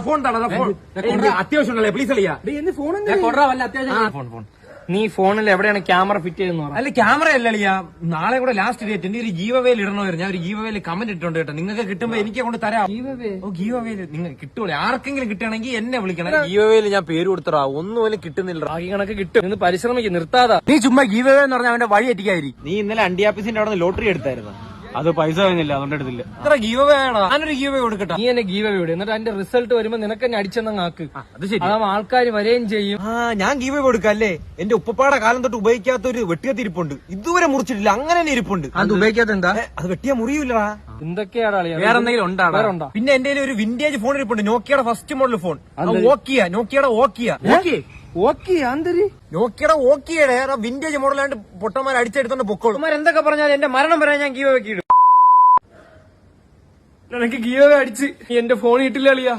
Phone അത്യാവശ്യം please അളിയാ phone നീ ഫോണിൽ എവിടെയാണ് ക്യാമറ ഫിറ്റ് ചെയ്തെന്ന് പറഞ്ഞു? അല്ല ക്യാമറ അല്ല അളിയാ, നാളെ കൂടെ ലാസ്റ്റ് ഡേറ്റ്. എന്റെ ഒരു ഗീവവേയിൽ ഇടണമായിരുന്നു. ഞാൻ ഒരു ഗീവവേയിൽ കമന്റ് ഇട്ടുണ്ട് കേട്ടോ. നിങ്ങൾക്ക് കിട്ടുമ്പോ എനിക്ക് കൊണ്ട് തരാം. ഗീവവേയിൽ നിങ്ങൾക്ക് കിട്ടൂലേ? ആർക്കെങ്കിലും കിട്ടുകയാണെങ്കിൽ എന്നെ വിളിക്കണം. ഗീവവേയിൽ ഞാൻ പേര് കൊടുത്തറാ, ഒന്നുപോലും കിട്ടുന്നില്ല. റാഗി കണക്ക് കിട്ടും. ഇന്ന് പരിശ്രമിക്കും, നിർത്താതാ. നീ ചുമ്മാ ഗീവവേ എന്ന് പറഞ്ഞാൽ അവന്റെ വഴി എത്തിക്കാതിരി. നീ ഇന്നലെ അണ്ടി ആഫീസിന്റെ അവിടെ ലോട്ടറി എടുത്തായിരുന്നു. അത് പൈസ കഴിഞ്ഞില്ല, അതുകൊണ്ട് എടുത്തില്ല. ഇത്ര ഗീവവേ ആണോ? ഞാനൊരു ഗീവവേ കൊടുക്കട്ടെ. നീ എന്നെ ഗീവവേ വിടും, എന്നിട്ട് അതിന്റെ റിസൾട്ട് വരുമ്പോ നിനക്ക് എന്നെ അടിച്ചെന്നാക്ക്. അത് ശരി, അതാവുമ്പോ ആൾക്കാർ വരെയും ചെയ്യും. ഞാൻ ഗീവവേ കൊടുക്കല്ലേ? എന്റെ ഉപ്പപ്പാടെ കാലം തൊട്ട് ഉപയോഗിക്കാത്ത ഒരു വെട്ടിയത്തിരിപ്പുണ്ട്, ഇതുവരെ മുറിച്ചിട്ടില്ല, അങ്ങനെ തന്നെ ഇരിപ്പുണ്ട്. അത് ഉപയോഗിക്കാത്ത എന്താ? അത് വെട്ടിയാ മുറിയൂലടാ. എന്തൊക്കെയാണ് വേറെ എന്തെങ്കിലും ഉണ്ടാ? പിന്നെ എന്റെ ഒരു വിന്റേജ് ഫോൺ ഇരിപ്പുണ്ട്, നോക്കിയുടെ ഫസ്റ്റ് മോഡൽ ഫോൺ. നോക്കിയുടെ നോക്കിയുടെ വിന്റേജ് മോഡലാണ്ട് പൊട്ടന്മാർ അടിച്ചെടുത്തോണ്ട് പൊക്കോളും. എന്തൊക്കെ പറഞ്ഞാൽ എന്റെ മരണം വരാൻ ഞാൻ ഗീവ വെക്കിടും. എനിക്ക് ഗീവ അടിച്ച് എന്റെ ഫോൺ കിട്ടില്ല അളിയാ.